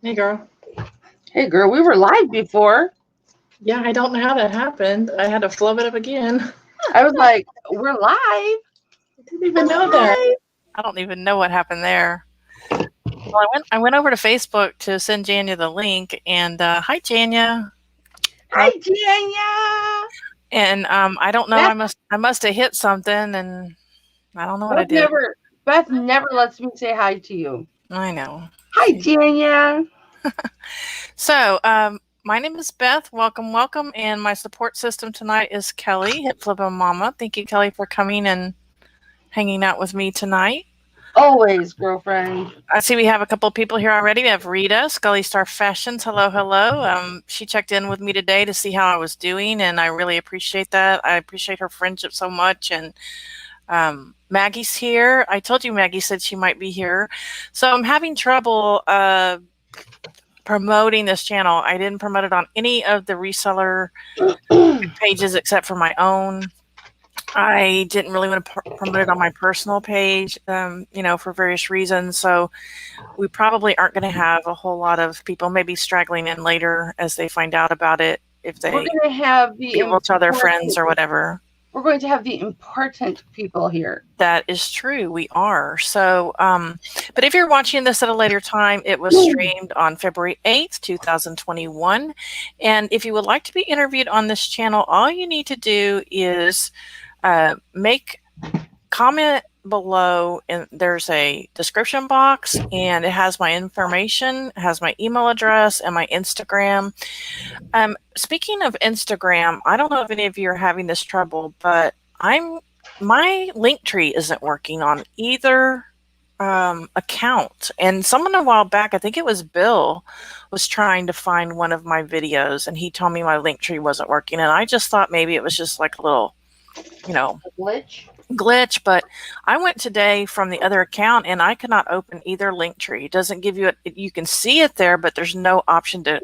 Hey, girl. Hey, girl, we were live before. Yeah, I don't know how that happened. I had to flub it up again. I was like, we're live. I didn't even know that. I don't even know what happened there. Well, I went over to Facebook to send Janya the link, and hi, Janya. Hi, Janya. And I don't know. I must have hit something, and I don't know what I did. Beth never lets me say hi to you. I know. Hi, Janya. So, my name is Beth. Welcome, welcome. And my support system tonight is Kelly, Hip Flippin' Mama. Thank you, Kelly, for coming and hanging out with me tonight. Always, girlfriend. I see we have a couple of people here already. We have Rita, Scully Star Fashions. Hello, hello. She checked in with me today to see how I was doing, and I really appreciate that. I appreciate her friendship so much. And Maggie's here. I told you Maggie said she might be here. So I'm having trouble promoting this channel. I didn't promote it on any of the reseller pages except for my own. I didn't really want to promote it on my personal page, for various reasons. So we probably aren't going to have a whole lot of people maybe straggling in later as they find out about it, if they we're going to have the people tell their friends or whatever. We're going to have the important people here. That is true. We are. So, but if you're watching this at a later time, it was streamed on February 8th, 2021. And if you would like to be interviewed on this channel, all you need to do is make comment below, and there's a description box, and it has my information, it has my email address and my Instagram. Speaking of Instagram, I don't know if any of you are having this trouble, but my Linktree isn't working on either account. And someone a while back, I think it was Bill, was trying to find one of my videos, and he told me my Linktree wasn't working, and I just thought maybe it was just like a little, a glitch. glitch, but I went today from the other account and I could not open either Linktree. It doesn't give you you can see it there, but there's no option to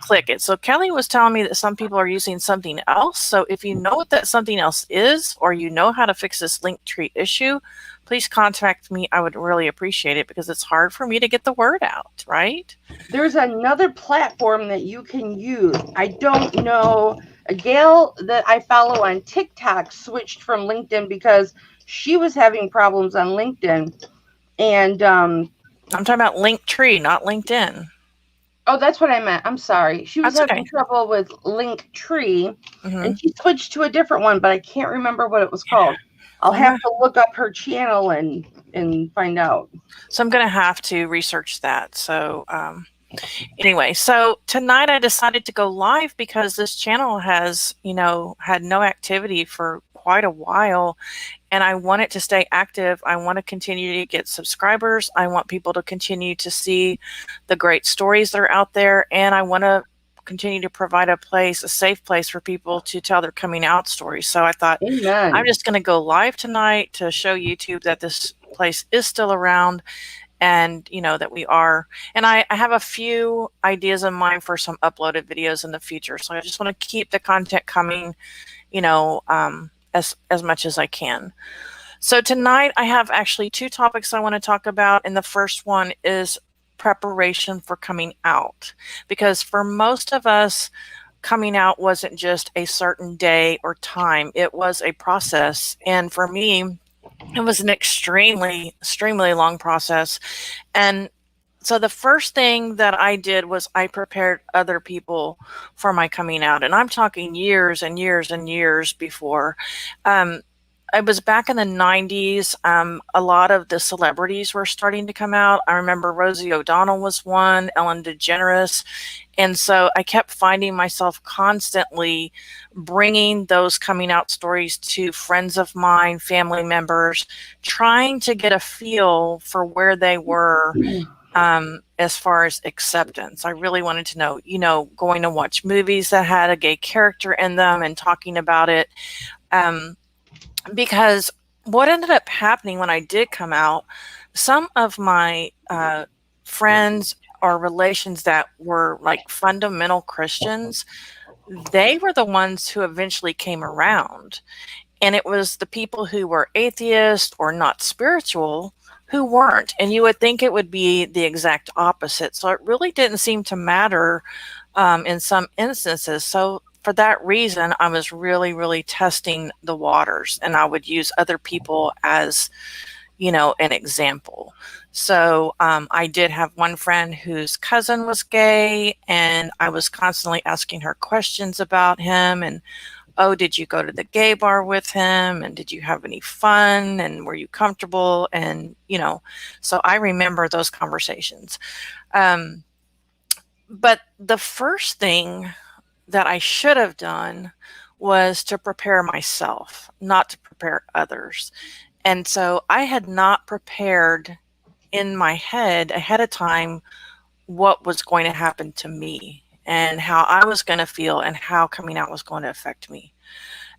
click it. So Kelly was telling me that some people are using something else. So if you know what that something else is, or you know how to fix this Linktree issue, please contact me. I would really appreciate it because it's hard for me to get the word out, right? There's another platform that you can use. I don't know. A gal that I follow on TikTok switched from LinkedIn because she was having problems on LinkedIn. And I'm talking about Linktree, not LinkedIn. oh, that's what I meant. I'm sorry. She was That's having okay. trouble with Linktree, Mhm. and she switched to a different one, but I can't remember what it was called. I'll I'm have to look up her channel and find out. So I'm going to have to research that. So anyway, so tonight I decided to go live because this channel has, had no activity for quite a while, and I want it to stay active. I want to continue to get subscribers. I want people to continue to see the great stories that are out there, and I want to continue to provide a safe place for people to tell their coming out stories. So I thought, Amen. I'm just going to go live tonight to show YouTube that this place is still around, and that we are. And I have a few ideas in mind for some uploaded videos in the future. So I just want to keep the content coming, as much as I can. So tonight I have actually two topics I want to talk about. And the first one is preparation for coming out, because for most of us, coming out wasn't just a certain day or time. It was a process. And for me, it was an extremely long process. And so the first thing that I did was I prepared other people for my coming out. And I'm talking years and years and years before. I was back in the 90s. A lot of the celebrities were starting to come out. I remember Rosie O'Donnell was one, Ellen DeGeneres. And so I kept finding myself constantly bringing those coming out stories to friends of mine, family members, trying to get a feel for where they were as far as acceptance. I really wanted to know, going to watch movies that had a gay character in them and talking about it. Because what ended up happening when I did come out, some of my friends or relations that were like fundamental Christians, they were the ones who eventually came around. And it was the people who were atheist or not spiritual who weren't. And you would think it would be the exact opposite. So it really didn't seem to matter in some instances. So for that reason, I was really testing the waters, and I would use other people as, an example. So I did have one friend whose cousin was gay, and I was constantly asking her questions about him. And, oh, did you go to the gay bar with him? And did you have any fun? And were you comfortable? And, so I remember those conversations. But the first thing that I should have done was to prepare myself, not to prepare others. And so I had not prepared in my head ahead of time what was going to happen to me and how I was going to feel and how coming out was going to affect me.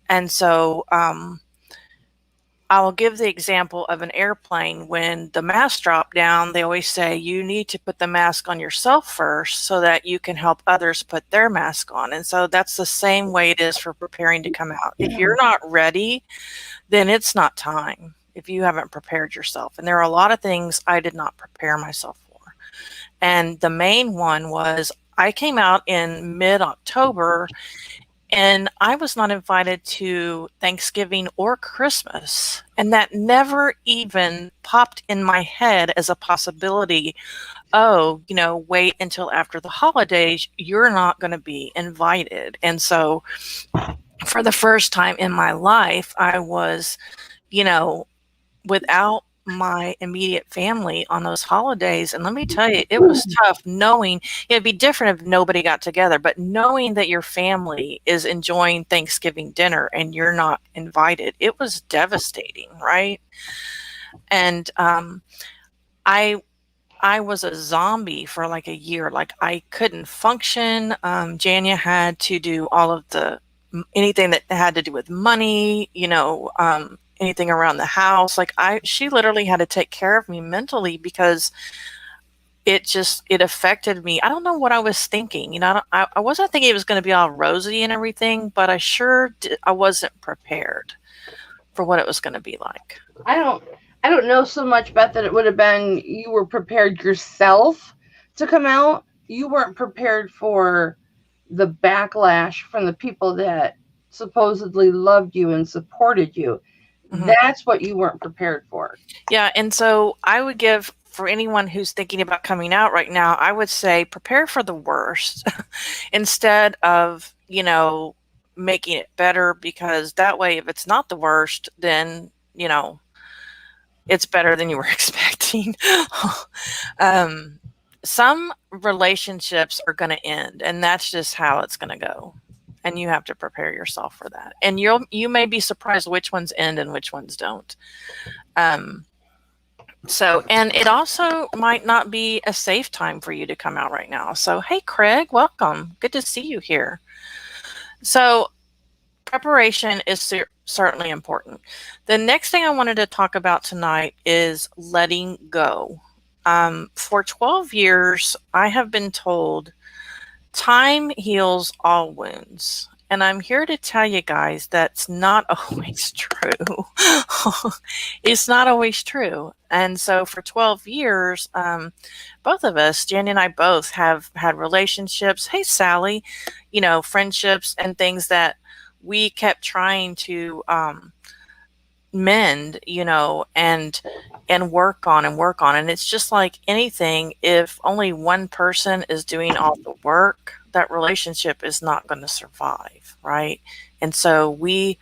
And so I'll give the example of an airplane. When the mask drop down, they always say you need to put the mask on yourself first so that you can help others put their mask on. And so that's the same way it is for preparing to come out. If you're not ready, then it's not time if you haven't prepared yourself. And there are a lot of things I did not prepare myself for. And the main one was I came out in mid-October, and I was not invited to Thanksgiving or Christmas. And that never even popped in my head as a possibility. Oh, wait until after the holidays, you're not going to be invited. And so for the first time in my life, I was, without my immediate family on those holidays. And let me tell you, it was tough knowing it'd be different if nobody got together, but knowing that your family is enjoying Thanksgiving dinner and you're not invited, it was devastating, right? And I was a zombie for like a year. Like I couldn't function. Jania had to do all of anything that had to do with money, anything around the house. Like she literally had to take care of me mentally because it affected me. I don't know what I was thinking. You know, I wasn't thinking it was going to be all rosy and everything, but I wasn't prepared for what it was going to be like. I don't know so much, Beth, that it would have been you were prepared yourself to come out. You weren't prepared for the backlash from the people that supposedly loved you and supported you. Mm-hmm. That's what you weren't prepared for. Yeah, and so I would give, for anyone who's thinking about coming out right now, I would say prepare for the worst instead of, you know, making it better, because that way, if it's not the worst, then, you know, it's better than you were expecting. Some relationships are going to end, and that's just how it's going to go. And you have to prepare yourself for that. And you may be surprised which ones end and which ones don't. So, and it also might not be a safe time for you to come out right now. So, hey, Craig, welcome. Good to see you here. So, preparation is certainly important. The next thing I wanted to talk about tonight is letting go. For 12 years, I have been told time heals all wounds. And I'm here to tell you guys that's not always true. It's not always true. And so for 12 years, both of us, Jen and I both, have had relationships, hey, Sally, you know, friendships and things that we kept trying to mend, you know, and work on and work on. And it's just like anything, if only one person is doing all the work, that relationship is not going to survive, right? And so we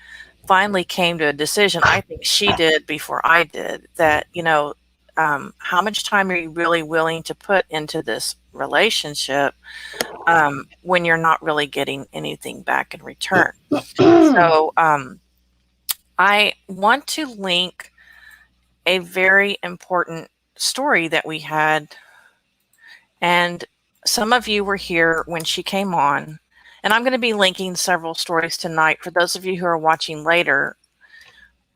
finally came to a decision, I think she did before I did, that, you know, how much time are you really willing to put into this relationship when you're not really getting anything back in return? So I want to link a very important story that we had, and some of you were here when she came on, and I'm going to be linking several stories tonight for those of you who are watching later,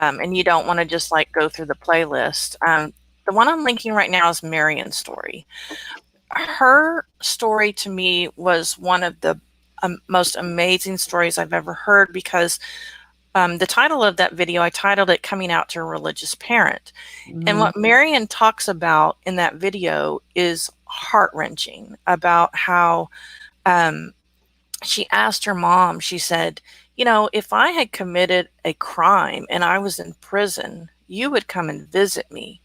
and you don't want to just like go through the playlist. The one I'm linking right now is Marion's story. Her story to me was one of the most amazing stories I've ever heard, because the title of that video, I titled it Coming Out to a Religious Parent. Mm-hmm. And what Marion talks about in that video is heart-wrenching, about how she asked her mom, she said, you know, if I had committed a crime and I was in prison, you would come and visit me.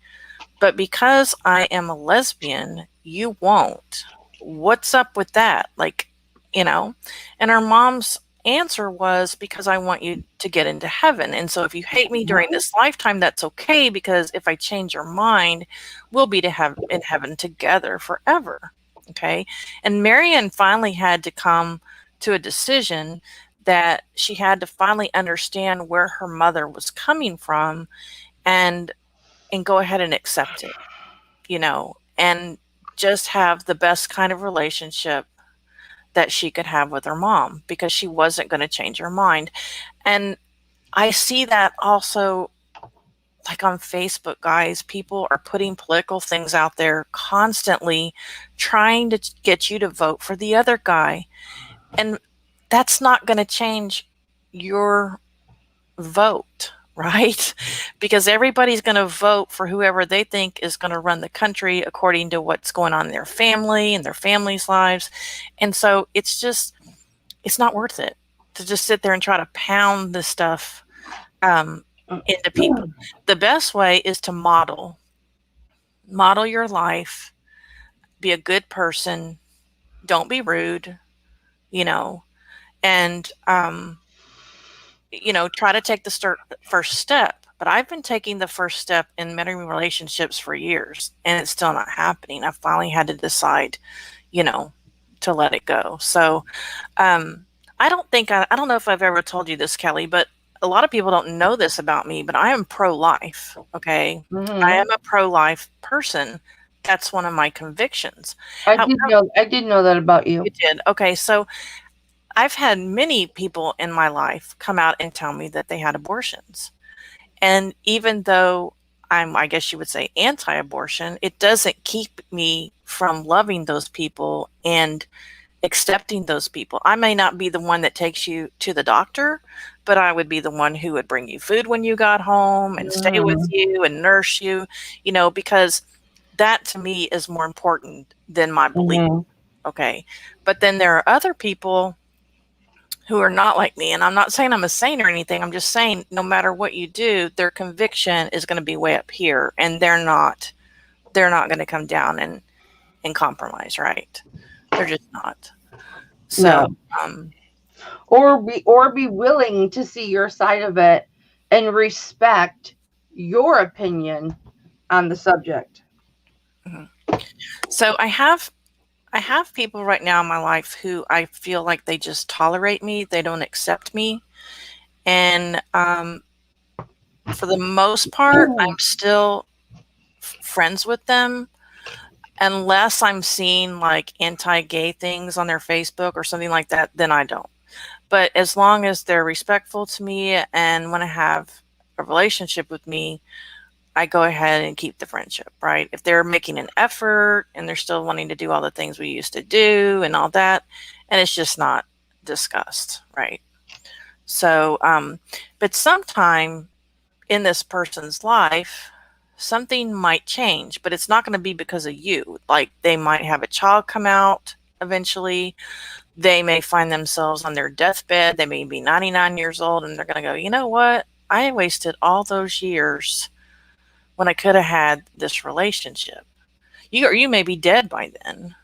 But because I am a lesbian, you won't. What's up with that? Like, you know, and her mom's answer was, because I want you to get into heaven. And so if you hate me during this lifetime, that's okay, because if I change your mind, we'll be in heaven together forever. Okay. And Marion finally had to come to a decision that she had to finally understand where her mother was coming from and go ahead and accept it, you know, and just have the best kind of relationship that she could have with her mom, because she wasn't going to change her mind. And I see that also, like on Facebook, guys, people are putting political things out there constantly, trying to get you to vote for the other guy. And that's not going to change your vote, right? Because everybody's going to vote for whoever they think is going to run the country according to what's going on in their family and their family's lives. And so it's not worth it to just sit there and try to pound this stuff into people. The best way is to model your life, be a good person, don't be rude, you know, and you know, try to take the first step. But I've been taking the first step in many relationships for years, and it's still not happening. I finally had to decide, you know, to let it go. So I don't know if I've ever told you this, Kelly, but a lot of people don't know this about me, but I am pro-life. Okay. Mm-hmm. I am a pro-life person. That's one of my convictions. I did know that about you. You did. Okay. So I've had many people in my life come out and tell me that they had abortions. And even though I guess you would say anti-abortion, it doesn't keep me from loving those people and accepting those people. I may not be the one that takes you to the doctor, but I would be the one who would bring you food when you got home and stay with you and nurse you, because that to me is more important than my belief. Okay. But then there are other people who are not like me. And I'm not saying I'm a saint or anything. I'm just saying no matter what you do, their conviction is going to be way up here, and they're not going to come down and compromise, right? They're just not. So, no. Or be willing to see your side of it and respect your opinion on the subject. So I have people right now in my life who I feel like they just tolerate me. They don't accept me. And for the most part, I'm still friends with them unless I'm seeing like anti-gay things on their Facebook or something like that, then I don't. But as long as they're respectful to me and want to have a relationship with me, I go ahead and keep the friendship, right? If they're making an effort and they're still wanting to do all the things we used to do and all that, and it's just not discussed, right? So, but sometime in this person's life, something might change, but it's not going to be because of you. Like they might have a child come out eventually. They may find themselves on their deathbed. They may be 99 years old and they're going to go, you know what? I wasted all those years when I could have had this relationship. You may be dead by then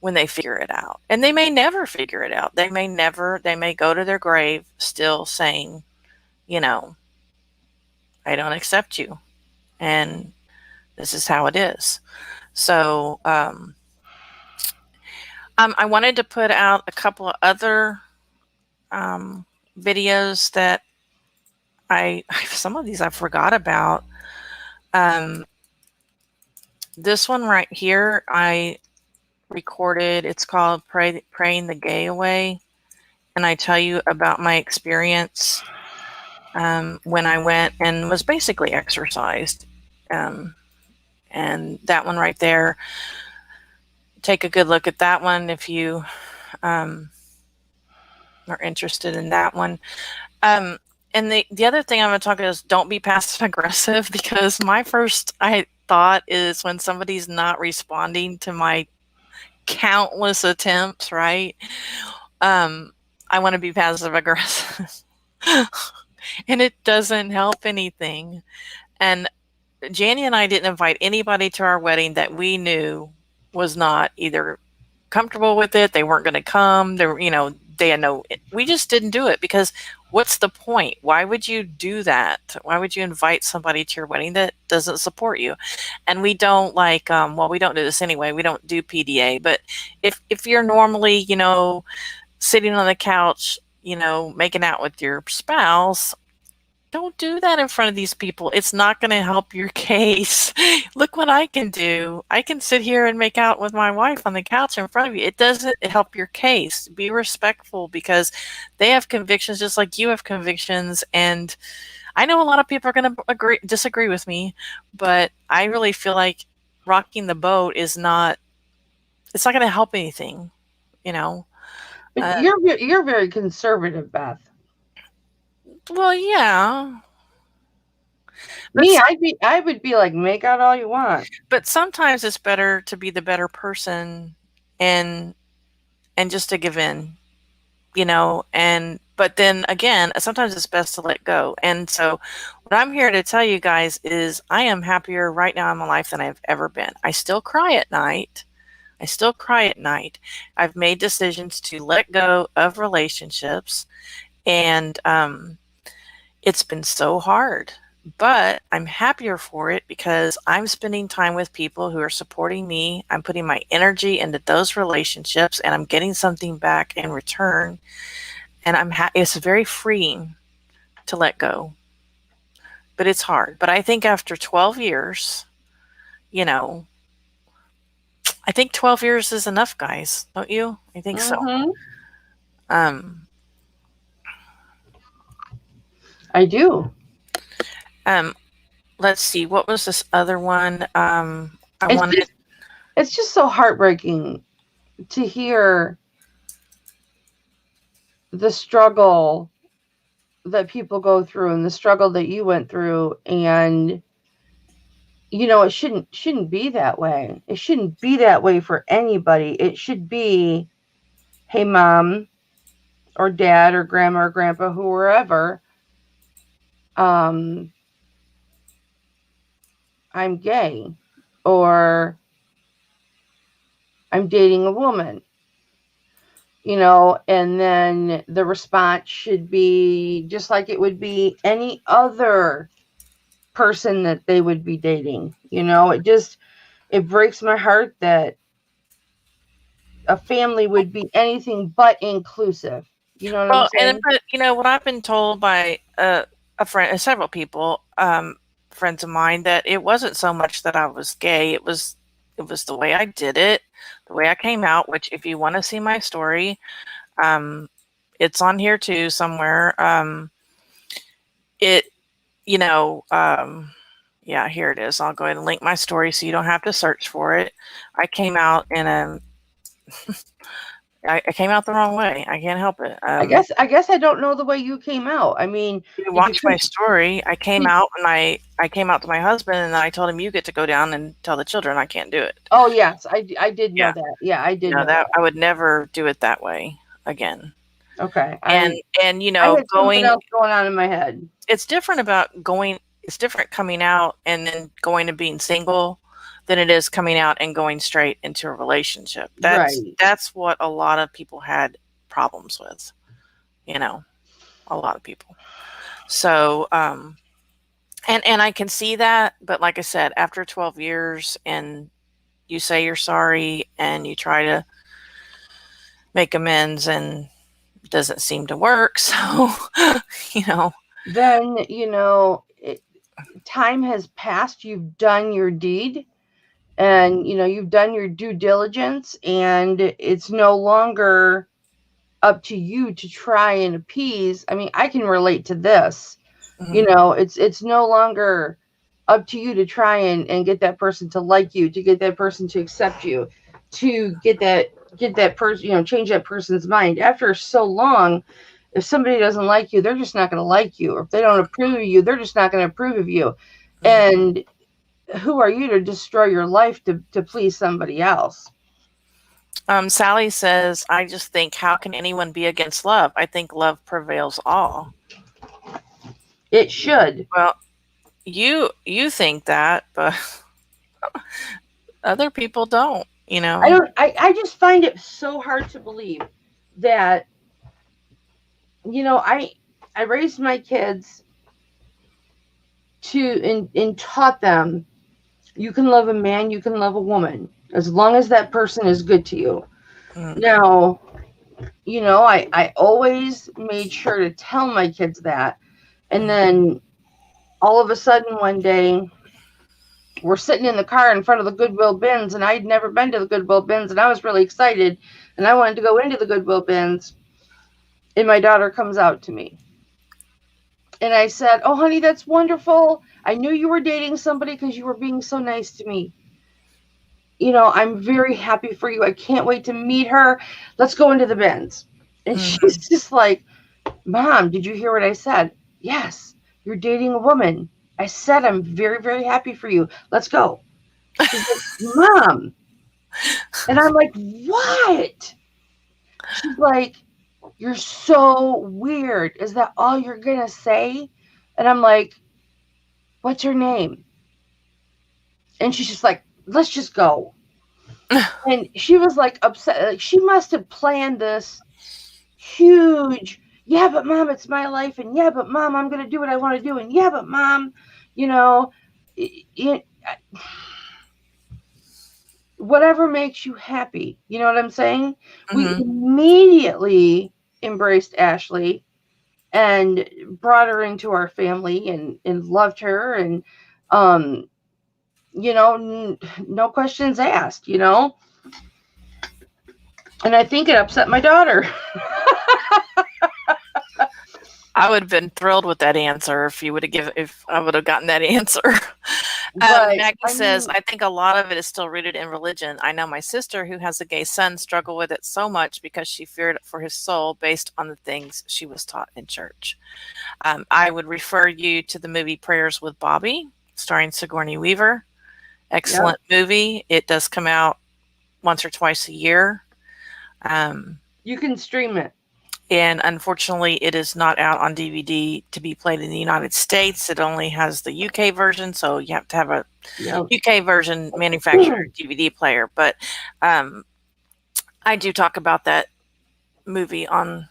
when they figure it out. And they may never figure it out. They may go to their grave still saying, I don't accept you. And this is how it is. So I wanted to put out a couple of other videos that some of these I forgot about. This one right here, I recorded. It's called Praying the Gay Away. And I tell you about my experience when I went and was basically exorcised. And that one right there, take a good look at that one if you are interested in that one. And the other thing I'm going to talk about is don't be passive aggressive, because my first thought is when somebody's not responding to my countless attempts, right? I want to be passive aggressive. And it doesn't help anything. And Janie and I didn't invite anybody to our wedding that we knew was not either comfortable with it. They weren't going to come. They were, they had we just didn't do it, because what's the point? Why would you do that? Why would you invite somebody to your wedding that doesn't support you? And we don't we don't do this anyway. We don't do PDA, but if you're normally, sitting on the couch, making out with your spouse, don't do that in front of these people. It's not going to help your case. Look what I can do. I can sit here and make out with my wife on the couch in front of you. It doesn't help your case. Be respectful, because they have convictions just like you have convictions. And I know a lot of people are going to disagree with me, but I really feel like rocking the boat it's not going to help anything, But you're very conservative, Beth. Well, yeah. Me, I would be like, make out all you want. But sometimes it's better to be the better person and just to give in, but then again, sometimes it's best to let go. And so what I'm here to tell you guys is I am happier right now in my life than I've ever been. I still cry at night. I've made decisions to let go of relationships, and it's been so hard, but I'm happier for it because I'm spending time with people who are supporting me. I'm putting my energy into those relationships, and I'm getting something back in return. And it's very freeing to let go, but it's hard. But I think after 12 years, I think 12 years is enough, guys. Don't you? I think so. I do. Let's see, what was this other one? It's just so heartbreaking to hear the struggle that people go through and the struggle that you went through. And, it shouldn't be that way. It shouldn't be that way for anybody. It should be, hey, mom or dad or grandma or grandpa, whoever, I'm gay, or I'm dating a woman, and then the response should be just like it would be any other person that they would be dating. It breaks my heart that a family would be anything but inclusive. You know what I'm saying? And what I've been told by a friend, several people, friends of mine, that it wasn't so much that I was gay. It was the way I did it, the way I came out. Which, if you want to see my story, it's on here too somewhere. Yeah, here it is. I'll go ahead and link my story so you don't have to search for it. I came out in I came out the wrong way. I can't help it. I guess I don't know the way you came out. I mean, you watch my story. I came out, and I came out to my husband, and then I told him, "You get to go down and tell the children I can't do it." Oh yes, I did know that. Yeah, I did know that. I would never do it that way again. Okay. I had something else going on in my head. It's different it's different coming out and then going to being single than it is coming out and going straight into a relationship. That's what a lot of people had problems with, a lot of people. So, and I can see that, but like I said, after 12 years and you say you're sorry and you try to make amends, and it doesn't seem to work. So, then, time has passed. You've done your deed, and, you've done your due diligence, and it's no longer up to you to try and appease. I mean, I can relate to this. Mm-hmm. It's no longer up to you to try and get that person to like you, to get that person to accept you, to get that person, change that person's mind. After so long, if somebody doesn't like you, they're just not going to like you. Or if they don't approve of you, they're just not going to approve of you. Mm-hmm. And who are you to destroy your life to please somebody else? Sally says, I just think, how can anyone be against love? I think love prevails all. It should. Well, you think that, but other people don't, I just find it so hard to believe that, I raised my kids and taught them, you can love a man, you can love a woman, as long as that person is good to you. Mm. Now, I always made sure to tell my kids that. And then all of a sudden one day, we're sitting in the car in front of the Goodwill bins, and I'd never been to the Goodwill bins, and I was really excited, and I wanted to go into the Goodwill bins, and my daughter comes out to me. And I said, oh, honey, that's wonderful. I knew you were dating somebody because you were being so nice to me. I'm very happy for you. I can't wait to meet her. Let's go into the bins. And she's just like, Mom, did you hear what I said? Yes, you're dating a woman. I said, I'm very, very happy for you. Let's go. She's like, Mom. And I'm like, what? She's like, you're so weird. Is that all you're going to say? And I'm like, what's her name? And she's just like, let's just go. And she was like upset. Like, she must have planned this huge, yeah, but Mom, it's my life. And yeah, but Mom, I'm going to do what I want to do. And yeah, but Mom, whatever makes you happy. You know what I'm saying? Mm-hmm. We immediately embraced Ashley and brought her into our family and loved her. And, no questions asked, And I think it upset my daughter. I would have been thrilled with that answer if I would have gotten that answer. Right. Maggie I says, mean, I think a lot of it is still rooted in religion. I know my sister, who has a gay son, struggled with it so much because she feared for his soul based on the things she was taught in church. I would refer you to the movie Prayers with Bobby, starring Sigourney Weaver. Excellent movie. It does come out once or twice a year. you can stream it. And unfortunately, it is not out on DVD to be played in the United States. It only has the UK version, so you have to have a UK version manufactured DVD player. But I do talk about that movie on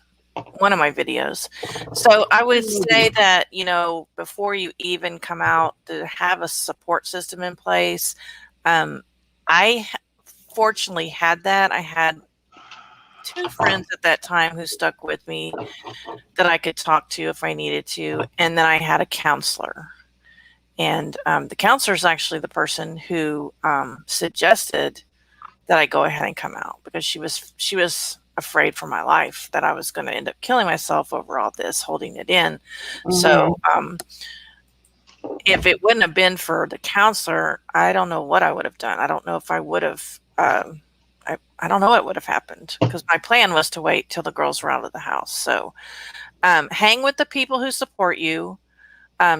one of my videos. So I would say that, before you even come out, to have a support system in place. I fortunately had that. I had 2 friends at that time who stuck with me that I could talk to if I needed to. And then I had a counselor. And the counselor is actually the person who suggested that I go ahead and come out, because she was afraid for my life that I was going to end up killing myself over all this, holding it in. So if it wouldn't have been for the counselor, I don't know what I would have done. I don't know if I would have. I don't know what would have happened, because my plan was to wait till the girls were out of the house. So hang with the people who support you.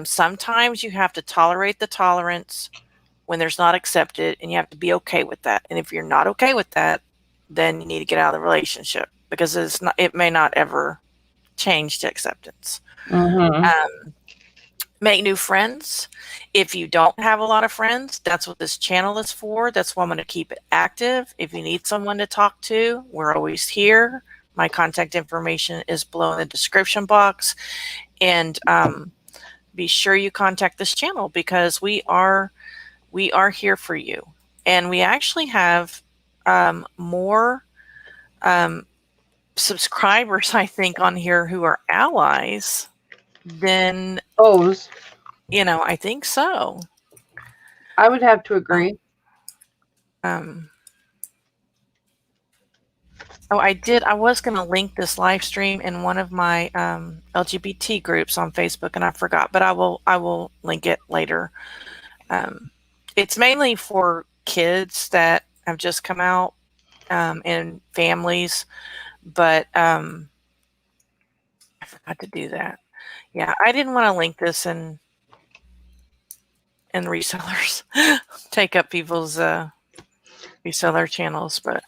Sometimes you have to tolerate the tolerance when there's not accepted, and you have to be okay with that. And if you're not okay with that, then you need to get out of the relationship, because it may not ever change to acceptance. Make new friends. If you don't have a lot of friends, that's what this channel is for. That's why I'm going to keep it active. If you need someone to talk to, we're always here. My contact information is below in the description box. And be sure you contact this channel, because we are here for you. And we actually have more subscribers, I think, on here who are allies than O's. I think so. I would have to agree. I was going to link this live stream in one of my LGBT groups on Facebook, and I forgot, but I will link it later. It's mainly for kids that have just come out and families, but I forgot to do that. Yeah, I didn't want to link this in resellers, take up people's reseller channels, but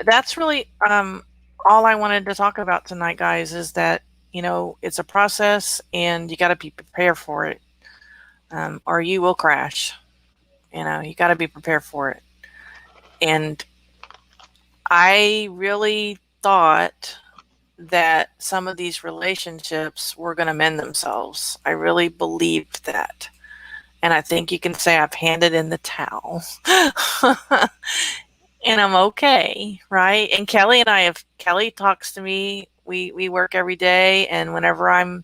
that's really all I wanted to talk about tonight, guys, is that it's a process, and you got to be prepared for it, or you will crash. You got to be prepared for it. And I really thought that some of these relationships were going to mend themselves. I really believed that. And I think you can say I've handed in the towel. And I'm okay, right? And Kelly talks to me. We work every day, and whenever I'm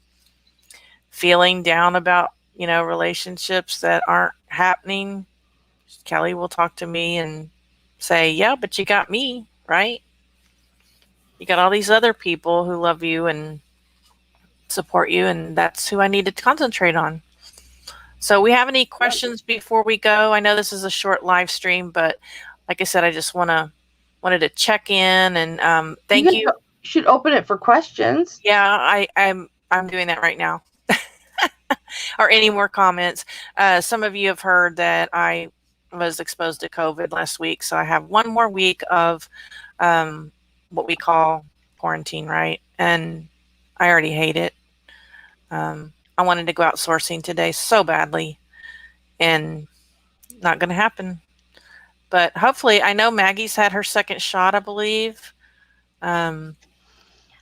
feeling down about, relationships that aren't happening, Kelly will talk to me and say, yeah, but you got me, right? You got all these other people who love you and support you, and that's who I need to concentrate on. So we have any questions before we go? I know this is a short live stream, but like I said, I just wanted to check in, and thank you. You should open it for questions. Yeah, I'm doing that right now. Or any more comments. Some of you have heard that I was exposed to COVID last week, so I have one more week of what we call quarantine, right? And I already hate it. I wanted to go out sourcing today so badly, and not going to happen. But hopefully, I know Maggie's had her second shot, I believe. All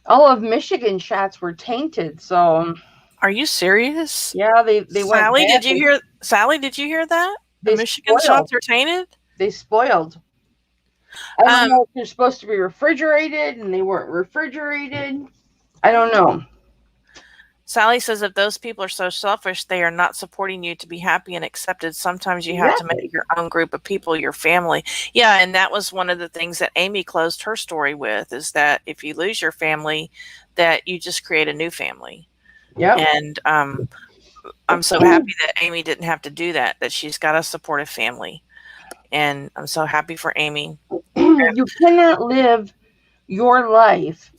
of Michigan shots were tainted, so. Are you serious? Yeah, they went. Sally, did you hear? Sally, did you hear that? The Michigan shots are tainted. They spoiled. I don't know if they're supposed to be refrigerated, and they weren't refrigerated. I don't know. Sally says, if those people are so selfish, they are not supporting you to be happy and accepted. Sometimes you have to make your own group of people your family. Yeah, and that was one of the things that Amy closed her story with, is that if you lose your family, that you just create a new family. Yeah. And I'm so happy that Amy didn't have to do that, that she's got a supportive family. And I'm so happy for Amy. You cannot live your life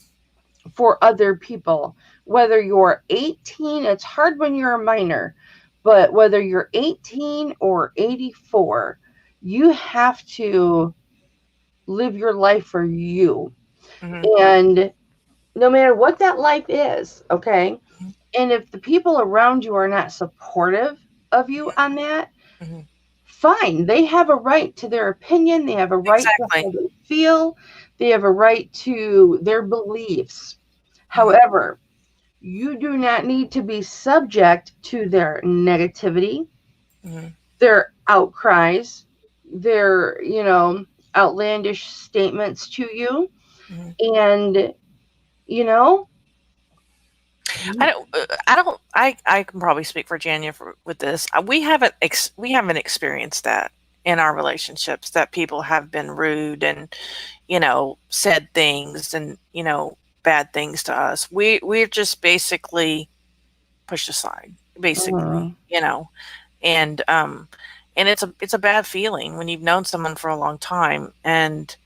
for other people. Whether you're 18, it's hard when you're a minor, but whether you're 18 or 84, you have to live your life for you. And no matter what that life is, okay? And if the people around you are not supportive of you on that, fine. They have a right to their opinion. They have a right to how they feel. They have a right to their beliefs. However, you do not need to be subject to their negativity, their outcries, their, outlandish statements to you. And, I can probably speak for Janya with this. We haven't experienced that in our relationships, that people have been rude and, said things and, bad things to us. We're just basically pushed aside, basically, and it's a bad feeling when you've known someone for a long time and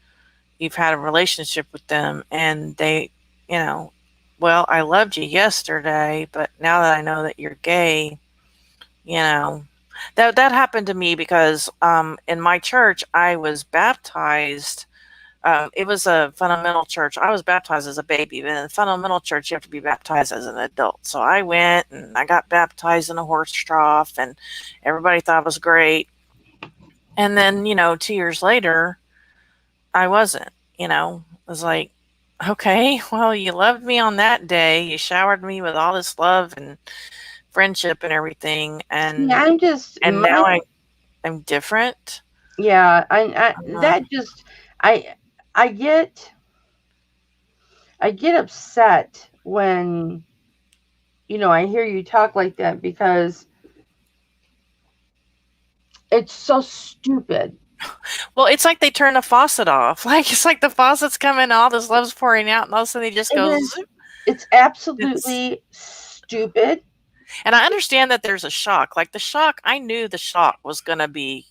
you've had a relationship with them and they, well, I loved you yesterday, but now that I know that you're gay, that happened to me because in my church I was baptized. It was a fundamental church. I was baptized as a baby, but in the fundamental church, you have to be baptized as an adult. So I went and I got baptized in a horse trough, and everybody thought it was great. And then, 2 years later, I wasn't. I was like, okay, well, you loved me on that day. You showered me with all this love and friendship and everything, and now I'm different. Yeah, I get upset when I hear you talk like that, because it's so stupid. Well, it's like they turn the faucet off. Like, it's like the faucet's coming, all this love's pouring out, and all of a sudden they just go. It's absolutely stupid. And I understand that there's a shock. Like the shock, I knew the shock was going to be,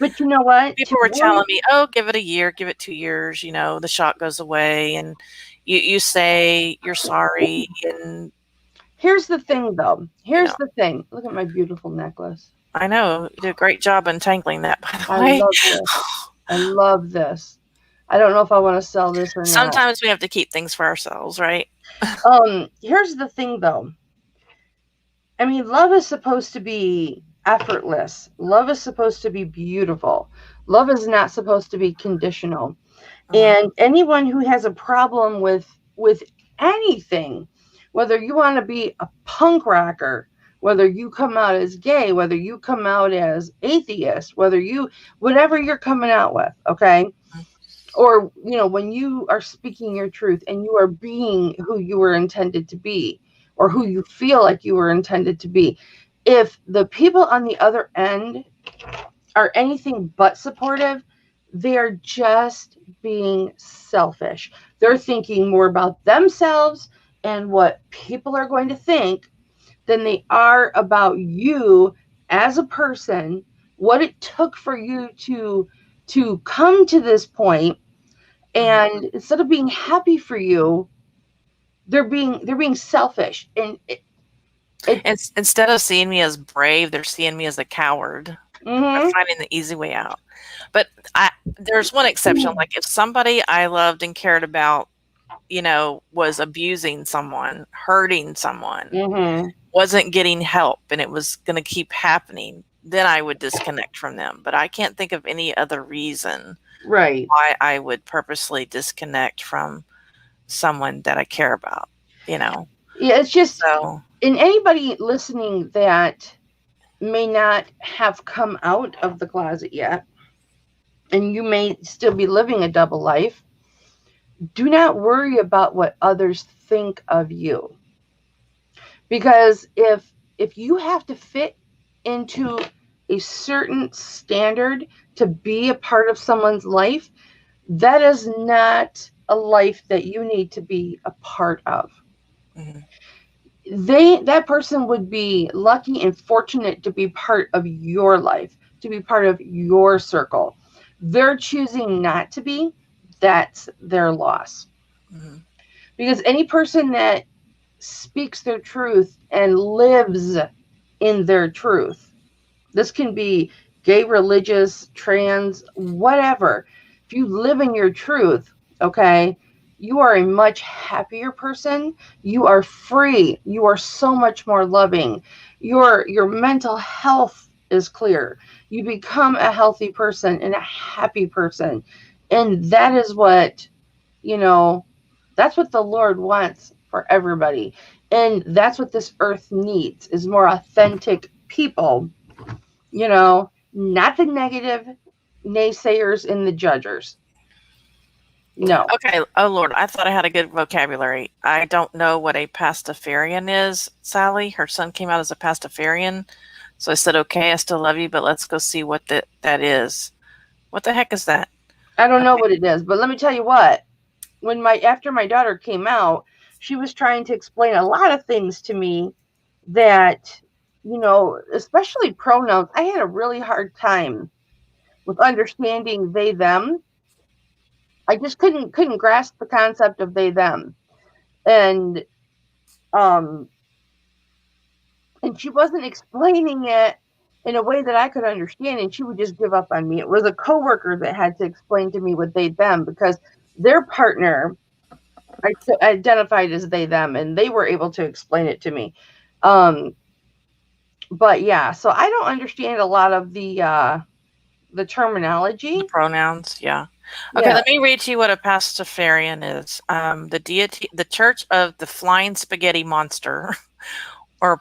But you know what? People were telling me, oh, give it a year, give it 2 years, the shock goes away, and you say you're sorry. And here's the thing, though. Here's the thing. Look at my beautiful necklace. I know. You did a great job untangling that, by the I way. love this. I love this. I don't know if I want to sell this or not. Sometimes we have to keep things for ourselves, right? Here's the thing, though. I mean, love is supposed to be effortless. Love is supposed to be beautiful. Love is not supposed to be conditional. And anyone who has a problem with anything, whether you want to be a punk rocker, whether you come out as gay, whether you come out as atheist, whatever you're coming out with, okay? Or, when you are speaking your truth and you are being who you were intended to be, or who you feel like you were intended to be, if the people on the other end are anything but supportive, they're just being selfish. They're thinking more about themselves and what people are going to think than they are about you as a person, what it took for you to come to this point. And instead of being happy for you, they're being selfish. And instead of seeing me as brave, they're seeing me as a coward. They're finding the easy way out. But there's one exception. Like if somebody I loved and cared about, was abusing someone, hurting someone, wasn't getting help, and it was going to keep happening, then I would disconnect from them. But I can't think of any other reason why I would purposely disconnect from someone that I care about, Yeah, it's just, and anybody listening that may not have come out of the closet yet, and you may still be living a double life, do not worry about what others think of you. Because if you have to fit into a certain standard to be a part of someone's life, that is not a life that you need to be a part of. Mm-hmm. That person would be lucky and fortunate to be part of your life, to be part of your circle. They're choosing not to be. That's their loss. Mm-hmm. Because any person that speaks their truth and lives in their truth, this can be gay, religious, trans, whatever. If you live in your truth, okay, you are a much happier person. You are free. You are so much more loving. Your mental health is clear. You become a healthy person and a happy person. And that is what, that's what the Lord wants for everybody. And that's what this earth needs, is more authentic people, not the negative naysayers and the judgers. No. Okay. Oh Lord, I thought I had a good vocabulary. I don't know what a pastafarian is, Sally. Her son came out as a pastafarian. So I said, okay, I still love you, but let's go see what that is. What the heck is that? I don't know what it is, but let me tell you what. After my daughter came out, she was trying to explain a lot of things to me that, especially pronouns. I had a really hard time with understanding they, them. I just couldn't grasp the concept of they, them. And she wasn't explaining it in a way that I could understand, and she would just give up on me. It was a coworker that had to explain to me what they, them, because their partner I identified as they, them, and they were able to explain it to me. But yeah, so I don't understand a lot of the terminology. The pronouns, yeah. Okay, let me read to you what a pastafarian is. The deity, the Church of the Flying Spaghetti Monster, or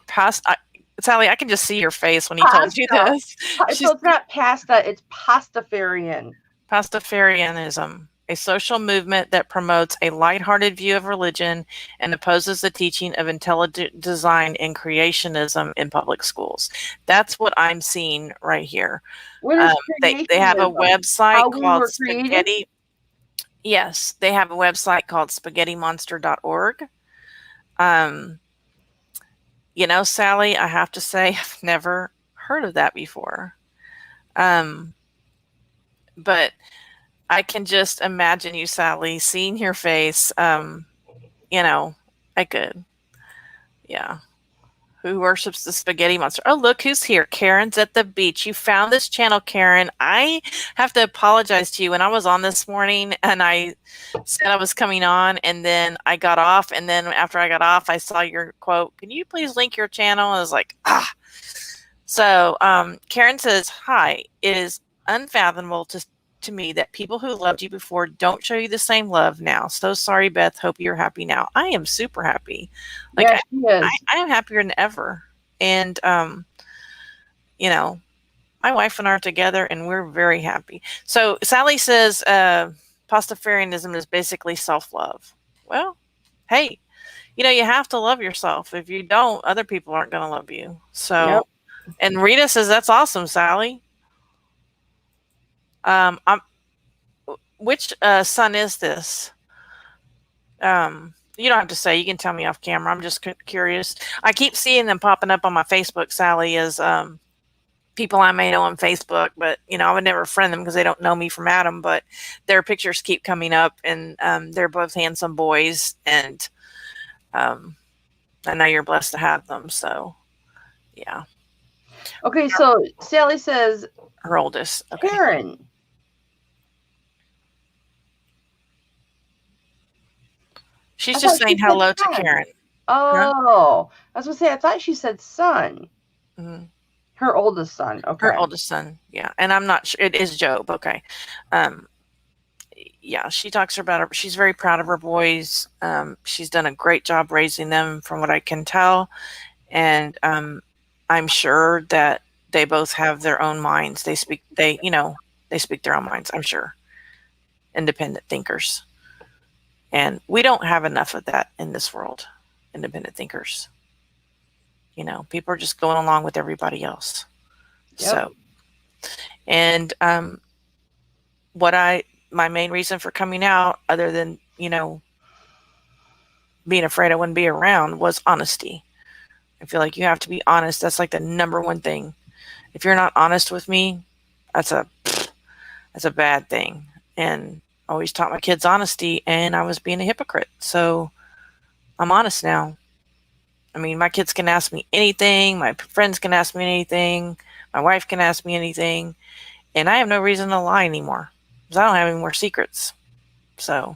Sally, I can just see your face when he told you this. So it's not pasta, it's pastafarian. Pastafarianism, a social movement that promotes a lighthearted view of religion and opposes the teaching of intelligent design and creationism in public schools. That's what I'm seeing right here. They have a website called Spaghetti. Yes, they have a website called spaghettimonster.org. Sally, I have to say, I've never heard of that before. But I can just imagine you, Sally, seeing your face. I could. Yeah. Who worships the spaghetti monster? Oh, look who's here. Karen's at the beach. You found this channel, Karen. I have to apologize to you. When I was on this morning and I said I was coming on, and then I got off, and then after I got off, I saw your quote, "Can you please link your channel?" I was like, ah. So Karen says, hi, it is unfathomable to me that people who loved you before don't show you the same love now. So sorry, Beth. Hope you're happy now. I am super happy. Like, I am happier than ever. And, my wife and I are together and we're very happy. So Sally says, pastafarianism is basically self-love. Well, hey, you have to love yourself. If you don't, other people aren't going to love you. So, and Rita says, that's awesome, Sally. Which son is this? You don't have to say. You can tell me off camera. I'm just curious. I keep seeing them popping up on my Facebook, Sally, as people I may know on Facebook, but I would never friend them because they don't know me from Adam. But their pictures keep coming up, and they're both handsome boys, and I know you're blessed to have them. So, yeah. Okay, so Sally says her oldest. Okay. Karen. She's just saying hello to Karen. Oh, I was going to say, I thought she said son. Mm-hmm. Her oldest son. Okay. Her oldest son. Yeah. And I'm not sure. It is Job. Okay. Yeah. She talks about her. She's very proud of her boys. She's done a great job raising them from what I can tell. And I'm sure that they both have their own minds. They speak their own minds, I'm sure. Independent thinkers. And we don't have enough of that in this world, independent thinkers. You know, people are just going along with everybody else. Yep. So, and my main reason for coming out, other than, you know, being afraid I wouldn't be around, was honesty. I feel like you have to be honest. That's like the number one thing. If you're not honest with me, that's a bad thing. And I always taught my kids honesty, and I was being a hypocrite. So I'm honest now. I mean, my kids can ask me anything. My friends can ask me anything. My wife can ask me anything. And I have no reason to lie anymore because I don't have any more secrets. So,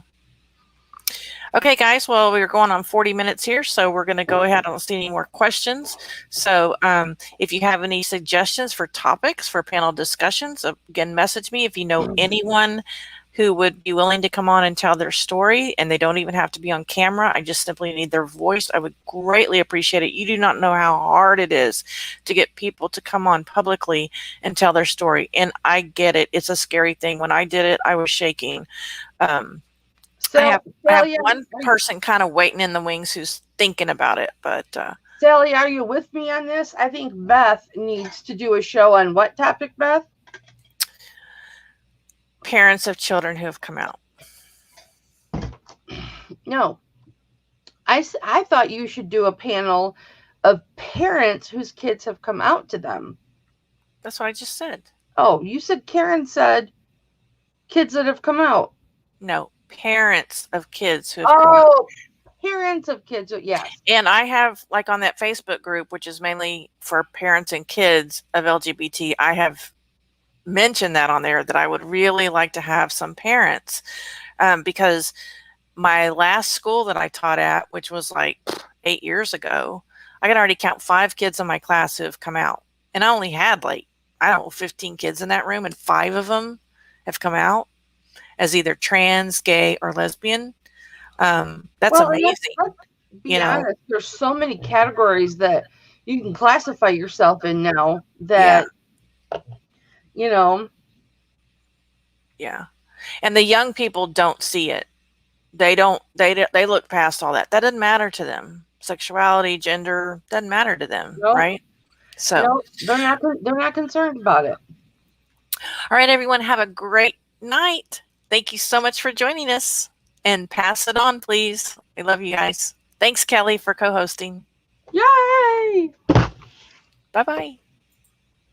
okay, guys. Well, we're going on 40 minutes here, so we're going to go ahead. I don't see any more questions. So if you have any suggestions for topics for panel discussions, again, message me. If you know anyone who would be willing to come on and tell their story, and they don't even have to be on camera, I just simply need their voice, I would greatly appreciate it. You do not know how hard it is to get people to come on publicly and tell their story. And I get it. It's a scary thing. When I did it, I was shaking. I have one person kind of waiting in the wings who's thinking about it, but Sally, are you with me on this? I think Beth needs to do a show on what topic, Beth? Parents of children who have come out. No. I thought you should do a panel of parents whose kids have come out to them. That's what I just said. Oh, you said Karen said kids that have come out. No, parents of kids who have come out. Oh, parents of kids. Yes. And I have, like, on that Facebook group, which is mainly for parents and kids of LGBT, I have mentioned that on there, that I would really like to have some parents, because my last school that I taught at, which was like 8 years ago, I could already count 5 kids in my class who have come out. And I only had, like, I don't know, 15 kids in that room, and 5 of them have come out as either trans, gay, or lesbian. That's amazing. Let's be honest, there's so many categories that you can classify yourself in now that, you know. Yeah. And the young people don't see it. They look past all that. That doesn't matter to them. Sexuality, gender, doesn't matter to them, right? So they're not concerned about it. All right, everyone, have a great night. Thank you so much for joining us, and pass it on, please. I love you guys. Thanks, Kelly, for co-hosting. Yay! Bye-bye.